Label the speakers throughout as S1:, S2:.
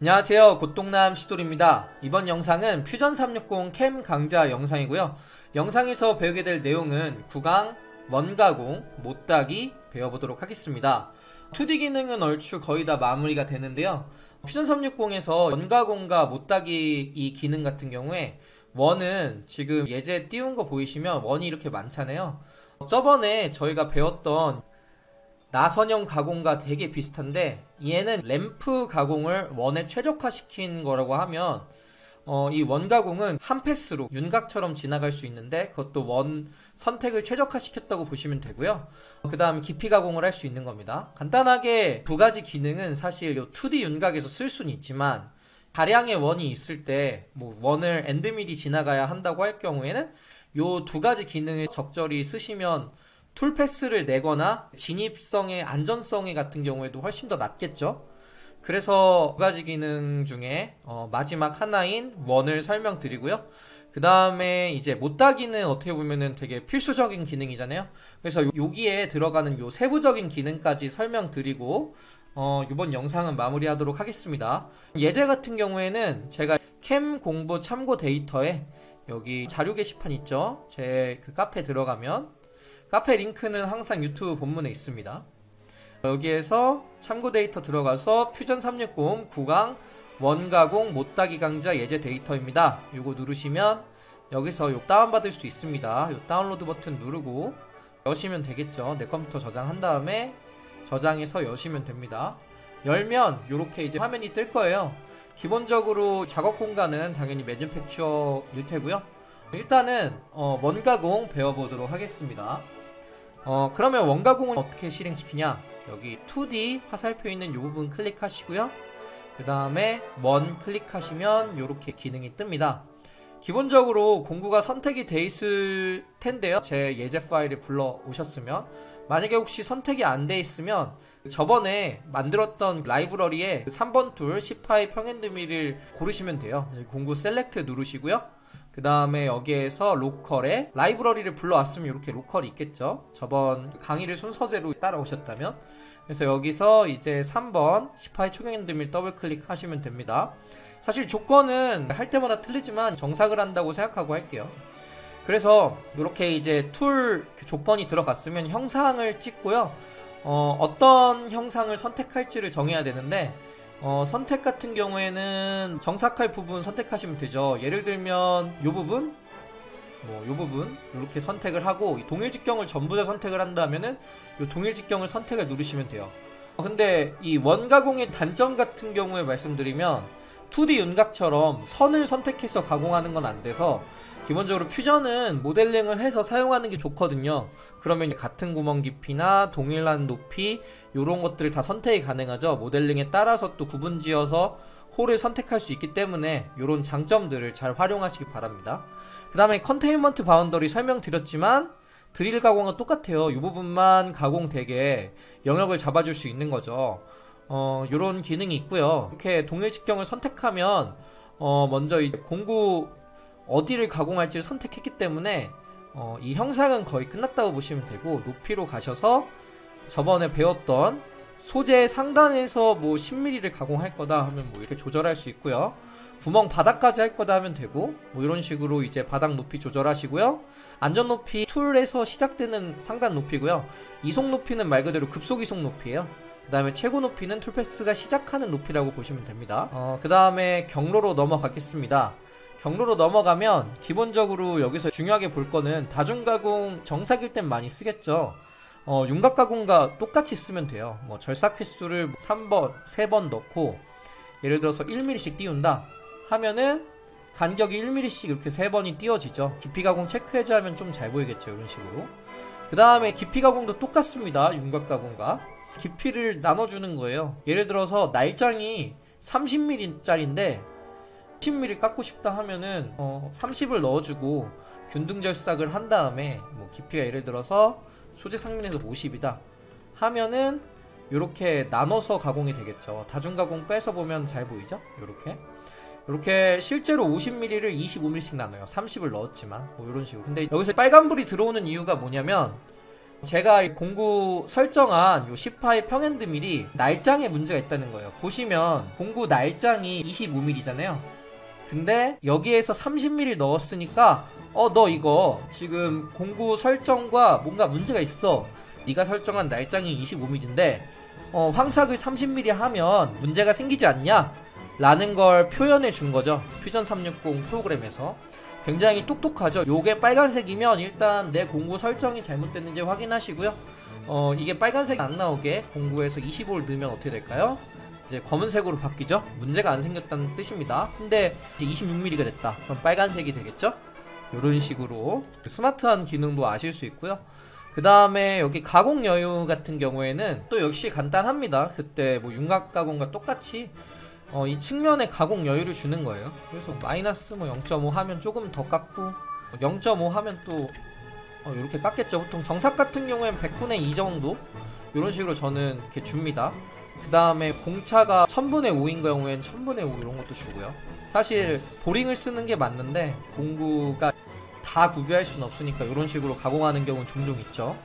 S1: 안녕하세요, 곧동남 시돌입니다. 이번 영상은 퓨전 360 캠 강좌 영상이고요. 영상에서 배우게 될 내용은 구강, 원가공, 못따기 배워보도록 하겠습니다. 2D 기능은 얼추 거의 다 마무리가 되는데요. 퓨전 360에서 원가공과 못따기 이 기능 같은 경우에 원은 지금 예제 띄운 거 보이시면 원이 이렇게 많잖아요. 저번에 저희가 배웠던 나선형 가공과 되게 비슷한데 얘는 램프 가공을 원에 최적화시킨 거라고 하면 이 원 가공은 한 패스로 윤곽처럼 지나갈 수 있는데 그것도 원 선택을 최적화시켰다고 보시면 되고요. 그 다음 깊이 가공을 할 수 있는 겁니다. 간단하게 두 가지 기능은 사실 요 2D 윤곽에서 쓸 수는 있지만 다량의 원이 있을 때 뭐 원을 엔드밀이 지나가야 한다고 할 경우에는 요 두 가지 기능을 적절히 쓰시면 툴 패스를 내거나 진입성의 안전성의 같은 경우에도 훨씬 더 낫겠죠. 그래서 두 가지 기능 중에 마지막 하나인 원을 설명드리고요. 그 다음에 이제 못따기는 어떻게 보면은 되게 필수적인 기능이잖아요. 그래서 여기에 들어가는 요 세부적인 기능까지 설명드리고 이번 영상은 마무리하도록 하겠습니다. 예제 같은 경우에는 제가 캠 공부 참고 데이터에 여기 자료 게시판 있죠. 제 그 카페 들어가면 카페 링크는 항상 유튜브 본문에 있습니다. 여기에서 참고 데이터 들어가서 퓨전 360 구강 원가공 못따기 강좌 예제 데이터입니다. 요거 누르시면 여기서 요 다운받을 수 있습니다. 요 다운로드 버튼 누르고 여시면 되겠죠. 내 컴퓨터 저장한 다음에 저장해서 여시면 됩니다. 열면 요렇게 이제 화면이 뜰 거예요. 기본적으로 작업 공간은 당연히 매뉴팩처일 테고요. 일단은 원가공 배워보도록 하겠습니다. 그러면 원가공은 어떻게 실행시키냐, 여기 2D 화살표 있는 이 부분 클릭하시고요. 그 다음에 원 클릭하시면 이렇게 기능이 뜹니다. 기본적으로 공구가 선택이 돼 있을 텐데요. 제 예제 파일을 불러 오셨으면, 만약에 혹시 선택이 안 돼 있으면 저번에 만들었던 라이브러리에 3번 툴 시파이 평행드밀을 고르시면 돼요. 공구 셀렉트 누르시고요. 그 다음에 여기에서 로컬에 라이브러리를 불러왔으면 이렇게 로컬이 있겠죠. 저번 강의를 순서대로 따라오셨다면. 그래서 여기서 이제 3번 시파이 초경엔드밀 더블 클릭하시면 됩니다. 사실 조건은 할 때마다 틀리지만 정삭을 한다고 생각하고 할게요. 그래서 이렇게 이제 툴 조건이 들어갔으면 형상을 찍고요. 어떤 형상을 선택할지를 정해야 되는데 선택 같은 경우에는 정삭할 부분 선택하시면 되죠. 예를 들면 요 부분, 요 부분 이렇게 선택을 하고 동일 직경을 전부 다 선택을 한다면은 요 동일 직경을 선택을 누르시면 돼요. 근데 이 원가공의 단점 같은 경우에 말씀드리면 2D 윤곽처럼 선을 선택해서 가공하는 건 안 돼서 기본적으로 퓨전은 모델링을 해서 사용하는 게 좋거든요. 그러면 같은 구멍 깊이나 동일한 높이 요런 것들을 다 선택이 가능하죠. 모델링에 따라서 또 구분지어서 홀을 선택할 수 있기 때문에 요런 장점들을 잘 활용하시기 바랍니다. 그 다음에 컨테인먼트 바운더리 설명드렸지만 드릴 가공은 똑같아요. 이 부분만 가공되게 영역을 잡아줄 수 있는 거죠. 요런 기능이 있고요. 이렇게 동일 직경을 선택하면 먼저 이 공구 어디를 가공할지를 선택했기 때문에 이 형상은 거의 끝났다고 보시면 되고, 높이로 가셔서 저번에 배웠던 소재 상단에서 뭐 10mm를 가공할 거다 하면 뭐 이렇게 조절할 수 있고요. 구멍 바닥까지 할 거다 하면 되고, 뭐 이런 식으로 이제 바닥 높이 조절하시고요. 안전 높이 툴에서 시작되는 상단 높이고요. 이속 높이는 말 그대로 급속 이속 높이에요. 그 다음에 최고 높이는 툴패스가 시작하는 높이라고 보시면 됩니다. 그 다음에 경로로 넘어가겠습니다. 경로로 넘어가면 기본적으로 여기서 중요하게 볼 거는 다중가공 정삭일 땐 많이 쓰겠죠. 윤곽가공과 똑같이 쓰면 돼요. 뭐 절삭 횟수를 3번, 3번 넣고 예를 들어서 1mm씩 띄운다 하면은 간격이 1mm씩 이렇게 3번이 띄워지죠. 깊이가공 체크해줘 하면 좀 잘 보이겠죠. 이런 식으로. 그 다음에 깊이가공도 똑같습니다. 윤곽가공과 깊이를 나눠주는 거예요. 예를 들어서 날장이 30mm 짜리인데 10mm 깎고 싶다 하면은 30을 넣어주고 균등절삭을 한 다음에 뭐 깊이가 예를 들어서 소재 상면에서 50이다 하면은 요렇게 나눠서 가공이 되겠죠. 다중가공 빼서 보면 잘 보이죠? 요렇게 실제로 50mm를 25mm씩 나눠요. 30을 넣었지만 뭐 이런 식으로. 근데 여기서 빨간불이 들어오는 이유가 뭐냐면 제가 공구 설정한 요 10파의 평엔드 밀이 날장에 문제가 있다는 거예요. 보시면 공구 날장이 25mm잖아요. 근데 여기에서 30mm 넣었으니까 너 이거 지금 공구 설정과 뭔가 문제가 있어. 네가 설정한 날장이 25mm인데 황삭을 30mm 하면 문제가 생기지 않냐? 라는 걸 표현해 준 거죠. 퓨전 360 프로그램에서. 굉장히 똑똑하죠. 요게 빨간색이면 일단 내 공구 설정이 잘못됐는지 확인하시고요. 이게 빨간색이 안 나오게 공구에서 25를 넣으면 어떻게 될까요? 이제 검은색으로 바뀌죠. 문제가 안 생겼다는 뜻입니다. 근데 이제 26mm가 됐다. 그럼 빨간색이 되겠죠? 이런 식으로 스마트한 기능도 아실 수 있고요. 그 다음에 여기 가공 여유 같은 경우에는 또 역시 간단합니다. 그때 뭐 윤곽 가공과 똑같이 이 측면에 가공 여유를 주는 거예요. 그래서 마이너스 뭐 0.5 하면 조금 더 깎고 0.5 하면 또 이렇게 깎겠죠. 보통 정삭 같은 경우엔 100분의 2 정도 이런 식으로 저는 이렇게 줍니다. 그 다음에 공차가 1000분의 5인 경우엔 1000분의 5 이런 것도 주고요. 사실 보링을 쓰는 게 맞는데 공구가 다 구비할 수는 없으니까 이런 식으로 가공하는 경우는 종종 있죠.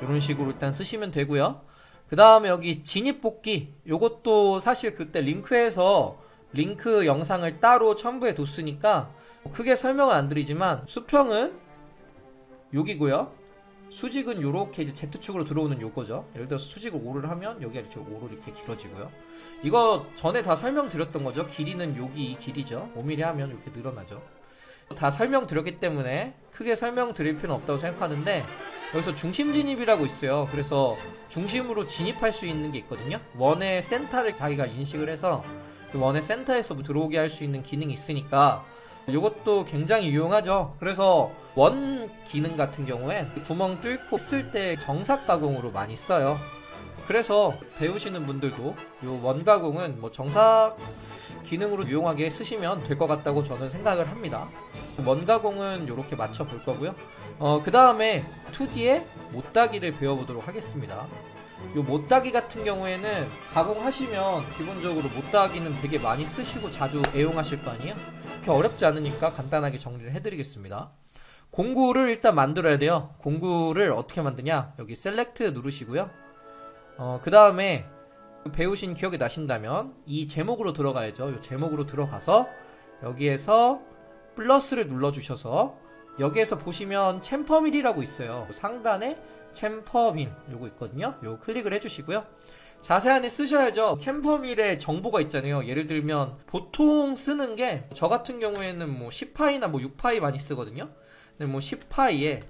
S1: 이런 식으로 일단 쓰시면 되고요. 그 다음에 여기 진입 뽑기, 요것도 사실 그때 링크에서 링크 영상을 따로 첨부해 뒀으니까 크게 설명은 안 드리지만 수평은 여기고요. 수직은 요렇게 이제 Z축으로 들어오는 요거죠. 예를 들어서 수직을 5를 하면 여기가 이렇게 5로 이렇게 길어지고요. 이거 전에 다 설명드렸던 거죠. 길이는 여기 이 길이죠. 5mm 하면 이렇게 늘어나죠. 다 설명드렸기 때문에 크게 설명드릴 필요는 없다고 생각하는데 여기서 중심 진입이라고 있어요. 그래서 중심으로 진입할 수 있는 게 있거든요. 원의 센터를 자기가 인식을 해서 그 원의 센터에서 들어오게 할 수 있는 기능이 있으니까 이것도 굉장히 유용하죠. 그래서 원 기능 같은 경우엔 구멍 뚫고 쓸 때 정삭 가공으로 많이 써요. 그래서 배우시는 분들도 이 원 가공은 뭐 정삭 기능으로 유용하게 쓰시면 될 것 같다고 저는 생각을 합니다. 원 가공은 이렇게 맞춰 볼 거고요. 그 다음에 2D의 못따기를 배워보도록 하겠습니다. 요 못따기 같은 경우에는 가공하시면 기본적으로 못따기는 되게 많이 쓰시고 자주 애용하실 거 아니에요? 그렇게 어렵지 않으니까 간단하게 정리를 해드리겠습니다. 공구를 일단 만들어야 돼요. 공구를 어떻게 만드냐? 여기 셀렉트 누르시고요. 그 다음에 배우신 기억이 나신다면 이 제목으로 들어가야죠. 이 제목으로 들어가서 여기에서 플러스를 눌러주셔서 여기에서 보시면 챔퍼밀이라고 있어요. 상단에 챔퍼밀 요거 있거든요. 요거 클릭을 해주시고요. 자세하게 쓰셔야죠. 챔퍼밀에 정보가 있잖아요. 예를 들면 보통 쓰는 게 저 같은 경우에는 뭐 10파이나 뭐 6파이 많이 쓰거든요. 근데 뭐 10파이에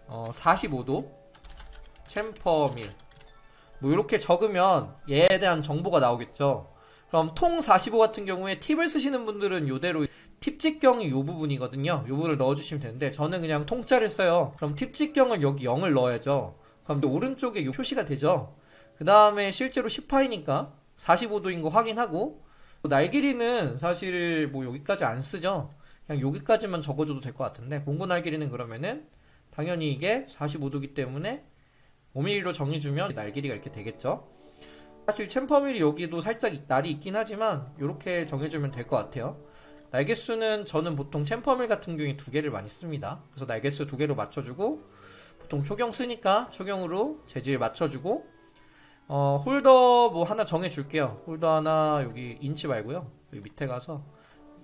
S1: 45도 챔퍼밀 뭐 이렇게 적으면 얘에 대한 정보가 나오겠죠. 그럼 통 45 같은 경우에 팁을 쓰시는 분들은 요대로 팁 직경이 요 부분이거든요. 요 부분을 넣어주시면 되는데 저는 그냥 통짜를 써요. 그럼 팁 직경을 여기 0을 넣어야죠. 그럼 오른쪽에 요 표시가 되죠. 그 다음에 실제로 10파이니까 45도인 거 확인하고 날 길이는 사실 뭐 여기까지 안 쓰죠. 그냥 여기까지만 적어줘도 될 것 같은데 공구 날 길이는 그러면은 당연히 이게 45도기 때문에 5mm로 정해주면 날 길이가 이렇게 되겠죠. 사실 챔퍼밀이 여기도 살짝 날이 있긴 하지만 이렇게 정해주면 될 것 같아요. 날개수는 저는 보통 챔퍼밀 같은 경우에 2개를 많이 씁니다. 그래서 날개수 2개로 맞춰주고 보통 초경 쓰니까 초경으로 재질 맞춰주고 홀더 뭐 하나 정해줄게요. 홀더 하나 여기 인치 말고요. 여기 밑에 가서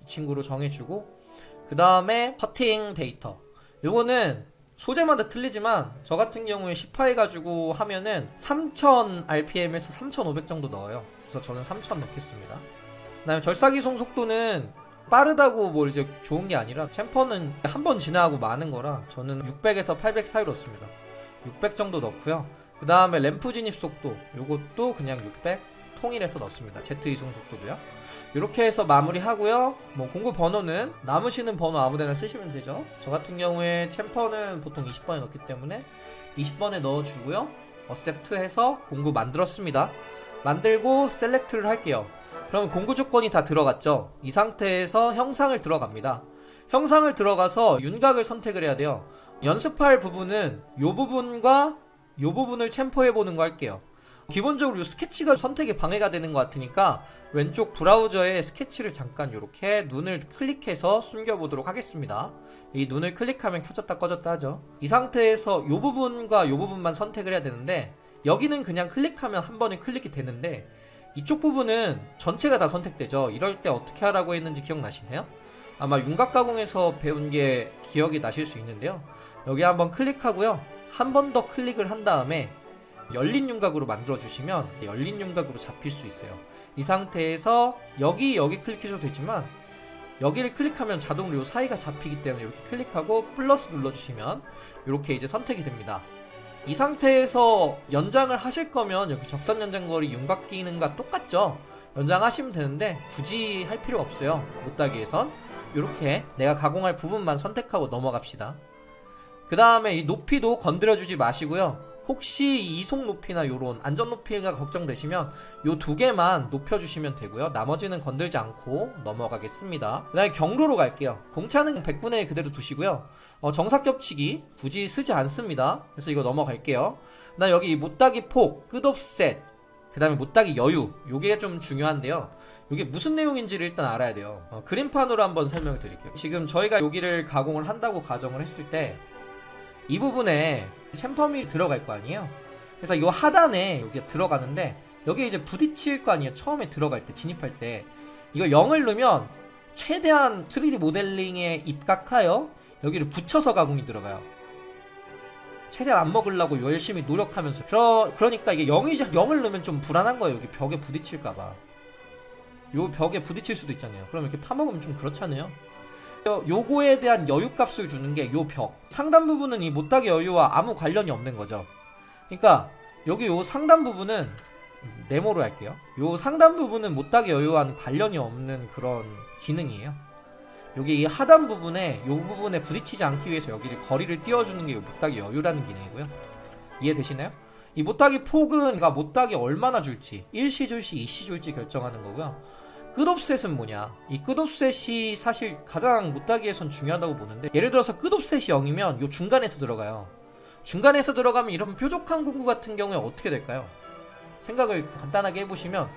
S1: 이 친구로 정해주고 그 다음에 퍼팅 데이터 요거는 소재마다 틀리지만 저 같은 경우에 10파 해가지고 하면은 3000rpm에서 3500 정도 넣어요. 그래서 저는 3000 넣겠습니다. 그 다음에 절삭이송 속도는 빠르다고 뭐 이제 좋은 게 아니라 챔퍼는 한 번 진화하고 많은 거라 저는 600에서 800 사이로 넣습니다. 600 정도 넣고요. 그 다음에 램프 진입 속도 요것도 그냥 600 통일해서 넣습니다. Z 이송 속도도요. 이렇게 해서 마무리하고요. 뭐 공구 번호는 남으시는 번호 아무데나 쓰시면 되죠. 저 같은 경우에 챔퍼는 보통 20번에 넣기 때문에 20번에 넣어주고요. 어셉트 해서 공구 만들었습니다. 만들고 셀렉트를 할게요. 그러면 공구 조건이 다 들어갔죠. 이 상태에서 형상을 들어갑니다. 형상을 들어가서 윤곽을 선택을 해야 돼요. 연습할 부분은 요 부분과 요 부분을 챔퍼해보는 거 할게요. 기본적으로 이 스케치가 선택에 방해가 되는 것 같으니까 왼쪽 브라우저에 스케치를 잠깐 이렇게 눈을 클릭해서 숨겨보도록 하겠습니다. 이 눈을 클릭하면 켜졌다 꺼졌다 하죠. 이 상태에서 이 부분과 이 부분만 선택을 해야 되는데, 여기는 그냥 클릭하면 한 번에 클릭이 되는데 이쪽 부분은 전체가 다 선택되죠. 이럴 때 어떻게 하라고 했는지 기억나시나요? 아마 윤곽가공에서 배운 게 기억이 나실 수 있는데요. 여기 한번 클릭하고요. 한 번 더 클릭을 한 다음에 열린 윤곽으로 만들어 주시면 열린 윤곽으로 잡힐 수 있어요. 이 상태에서 여기 클릭해줘도 되지만 여기를 클릭하면 자동으로 이 사이가 잡히기 때문에 이렇게 클릭하고 플러스 눌러주시면 이렇게 이제 선택이 됩니다. 이 상태에서 연장을 하실 거면 여기 적선 연장거리 윤곽 기능과 똑같죠. 연장하시면 되는데 굳이 할 필요 없어요. 못따기에선 이렇게 내가 가공할 부분만 선택하고 넘어갑시다. 그 다음에 이 높이도 건드려주지 마시고요. 혹시 이속 높이나 요런 안전 높이가 걱정되시면 요 두 개만 높여주시면 되고요. 나머지는 건들지 않고 넘어가겠습니다. 그 다음에 경로로 갈게요. 공차는 100분의 1 그대로 두시고요. 정사 겹치기 굳이 쓰지 않습니다. 그래서 이거 넘어갈게요. 그 다음에 여기 못따기 폭, 끝옵셋, 그 다음에 못따기 여유, 요게 좀 중요한데요. 이게 무슨 내용인지를 일단 알아야 돼요. 그림판으로 한번 설명을 드릴게요. 지금 저희가 여기를 가공을 한다고 가정을 했을 때 이 부분에 챔퍼밀이 들어갈 거 아니에요. 그래서 이 하단에 여기가 들어가는데 여기에 이제 부딪힐 거 아니에요. 처음에 들어갈 때, 진입할 때 이거 0을 넣으면 최대한 3D 모델링에 입각하여 여기를 붙여서 가공이 들어가요. 최대한 안 먹으려고 열심히 노력하면서. 그러니까 이게 0을 넣으면 좀 불안한 거예요. 여기 벽에 부딪힐까봐. 요 벽에 부딪힐 수도 있잖아요. 그럼 이렇게 파먹으면 좀 그렇잖아요. 요거에 대한 여유값을 주는 게 요 벽. 상단 부분은 이 못따기 여유와 아무 관련이 없는 거죠. 그러니까 여기 요 상단 부분은 네모로 할게요. 요 상단 부분은 못따기 여유와는 관련이 없는 그런 기능이에요. 여기 이 하단 부분에 요 부분에 부딪히지 않기 위해서 여기를 거리를 띄워주는 게 요 못따기 여유라는 기능이고요. 이해되시나요? 이 못따기 폭은 못따기 얼마나 줄지, 1시 줄지 2시 줄지 결정하는 거고요. 끝옵셋은 뭐냐? 이 끝옵셋이 사실 가장 못따기에선 중요하다고 보는데, 예를 들어서 끝옵셋이 0이면 요 중간에서 들어가요. 중간에서 들어가면 이런 뾰족한 공구 같은 경우에 어떻게 될까요? 생각을 간단하게 해보시면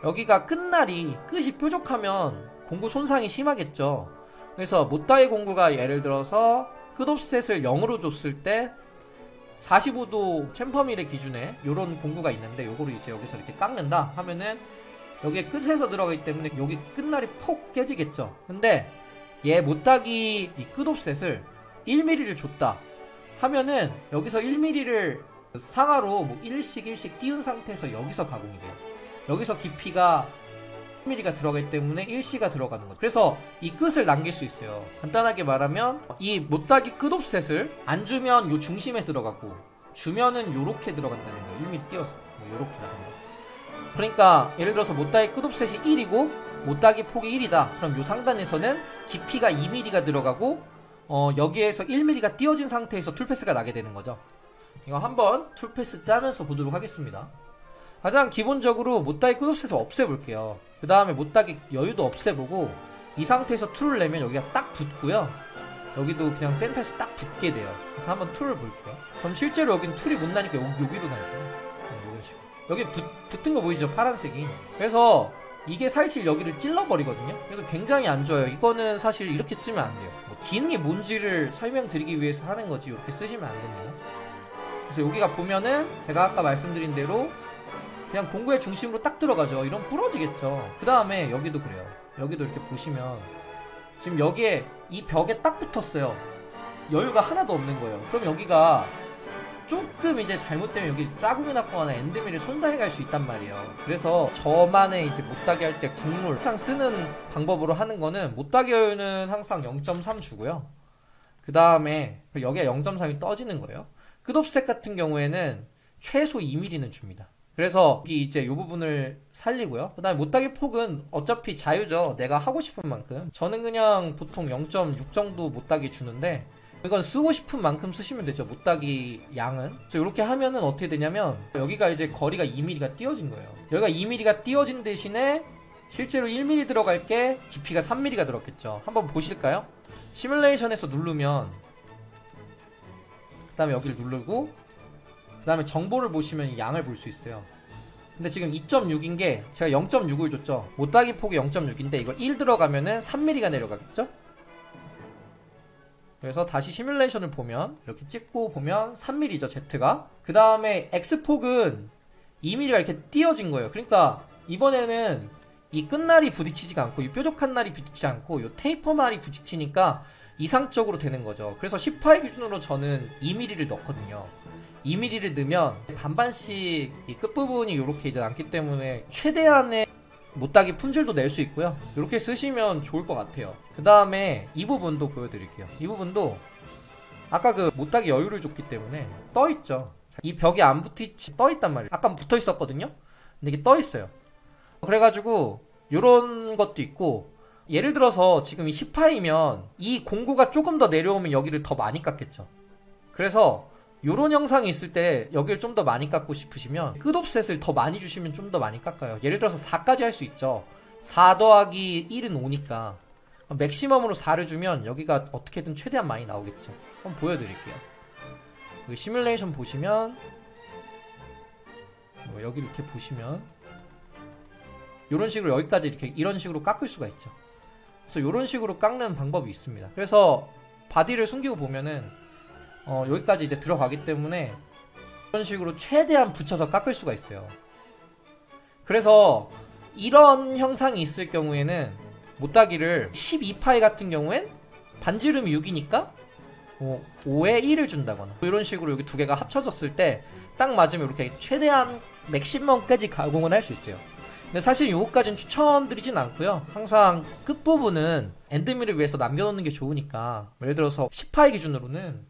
S1: 여기가 끝이 뾰족하면 공구 손상이 심하겠죠. 그래서 못따기 공구가 예를 들어서 끝옵셋을 0으로 줬을 때 45도 챔퍼밀의 기준에 요런 공구가 있는데 요거를 이제 여기서 이렇게 깎는다 하면은 여기에 끝에서 들어가기 때문에 여기 끝날이 폭 깨지겠죠. 근데 얘 못따기 이 끝옵셋을 1mm를 줬다 하면은 여기서 1mm를 상하로 뭐 1씩 띄운 상태에서 여기서 가공이 돼요. 여기서 깊이가 1mm가 들어가기 때문에 1C가 들어가는 거죠. 그래서 이 끝을 남길 수 있어요. 간단하게 말하면 이 못따기 끝옵셋을 안 주면 요 중심에 들어가고 주면은 요렇게 들어간다는 거예요. 1mm 띄워서 요렇게 나가는 거예요. 그러니까 예를 들어서 못따기 끝옵셋이 1이고 못따기 폭이 1이다. 그럼 요 상단에서는 깊이가 2mm가 들어가고 여기에서 1mm가 띄워진 상태에서 툴패스가 나게 되는 거죠. 이거 한번 툴패스 짜면서 보도록 하겠습니다. 가장 기본적으로 못따기 끝옵셋을 없애볼게요. 그 다음에 못따기 여유도 없애보고 이 상태에서 툴을 내면 여기가 딱 붙고요. 여기도 그냥 센터에서 딱 붙게 돼요. 그래서 한번 툴을 볼게요. 그럼 실제로 여긴 툴이 못 나니까 여기로 날 거예요. 이런 식으로. 여기 붙은 거 보이시죠? 파란색이. 그래서 이게 사실 여기를 찔러버리거든요. 그래서 굉장히 안 좋아요. 이거는 사실 이렇게 쓰면 안 돼요. 기능이 뭔지를 설명드리기 위해서 하는 거지 이렇게 쓰시면 안 됩니다. 그래서 여기가 보면은 제가 아까 말씀드린 대로 그냥 공구의 중심으로 딱 들어가죠. 이런 부러지겠죠. 그 다음에 여기도 그래요. 여기도 이렇게 보시면 지금 여기에 이 벽에 딱 붙었어요. 여유가 하나도 없는 거예요. 그럼 여기가 조금 이제 잘못되면 여기 자국이 났거나 엔드밀이 손상해 갈 수 있단 말이에요. 그래서 저만의 이제 못따기 할 때 국룰 항상 쓰는 방법으로 하는 거는 못따기 여유는 항상 0.3 주고요. 그 다음에 여기가 0.3이 떠지는 거예요. 끝옵셋 같은 경우에는 최소 2mm는 줍니다. 그래서 여기 이제 이 부분을 살리고요. 그 다음에 못따기 폭은 어차피 자유죠. 내가 하고 싶은 만큼. 저는 그냥 보통 0.6 정도 못따기 주는데 이건 쓰고 싶은 만큼 쓰시면 되죠. 못따기 양은. 그래서 이렇게 하면은 어떻게 되냐면 여기가 이제 거리가 2mm가 띄어진 거예요. 여기가 2mm가 띄어진 대신에 실제로 1mm 들어갈 게 깊이가 3mm가 들었겠죠. 한번 보실까요? 시뮬레이션에서 누르면 그 다음에 여기를 누르고 그 다음에 정보를 보시면 양을 볼 수 있어요. 근데 지금 2.6인 게 제가 0.6을 줬죠. 못따기 폭이 0.6인데 이걸 1 들어가면은 3mm가 내려가겠죠? 그래서 다시 시뮬레이션을 보면 이렇게 찍고 보면 3mm죠, Z가. 그 다음에 X폭은 2mm가 이렇게 띄어진 거예요. 그러니까 이번에는 이 끝날이 부딪히지가 않고 이 뾰족한 날이 부딪히지 않고 이 테이퍼 날이 부딪히니까 이상적으로 되는 거죠. 그래서 10파의 기준으로 저는 2mm를 넣거든요. 2mm를 넣으면 반반씩 이 끝부분이 이렇게 이제 남기 때문에 최대한의 못따기 품질도 낼 수 있고요. 이렇게 쓰시면 좋을 것 같아요. 그 다음에 이 부분도 보여드릴게요. 이 부분도 아까 그 못따기 여유를 줬기 때문에 떠있죠. 이 벽에 안 붙이지 떠있단 말이에요. 아까 붙어있었거든요. 근데 이게 떠있어요. 그래가지고 요런 것도 있고, 예를 들어서 지금 이 10파이면 이 공구가 조금 더 내려오면 여기를 더 많이 깎겠죠. 그래서 요런 영상이 있을 때 여기를 좀 더 많이 깎고 싶으시면 끝옵셋을 더 많이 주시면 좀 더 많이 깎아요. 예를 들어서 4까지 할 수 있죠. 4 더하기 1은 5니까 맥시멈으로 4를 주면 여기가 어떻게든 최대한 많이 나오겠죠. 한번 보여드릴게요. 여기 시뮬레이션 보시면 여기 이렇게 보시면 요런 식으로 여기까지 이렇게 이런 식으로 깎을 수가 있죠. 그래서 요런 식으로 깎는 방법이 있습니다. 그래서 바디를 숨기고 보면은 여기까지 이제 들어가기 때문에 이런 식으로 최대한 붙여서 깎을 수가 있어요. 그래서 이런 형상이 있을 경우에는 못따기를 12파이 같은 경우엔 반지름이 6이니까 5에 1을 준다거나 이런 식으로 여기 두 개가 합쳐졌을 때 딱 맞으면 이렇게 최대한 맥시멈까지 가공은 할 수 있어요. 근데 사실 요거까지는 추천드리진 않고요. 항상 끝부분은 엔드밀을 위해서 남겨놓는 게 좋으니까, 예를 들어서 10파이 기준으로는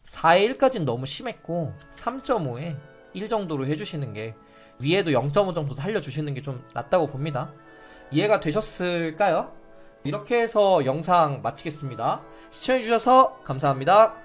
S1: 4에 1까지는 너무 심했고 3.5에 1 정도로 해주시는 게, 위에도 0.5 정도 살려주시는 게 좀 낫다고 봅니다. 이해가 되셨을까요? 이렇게 해서 영상 마치겠습니다. 시청해주셔서 감사합니다.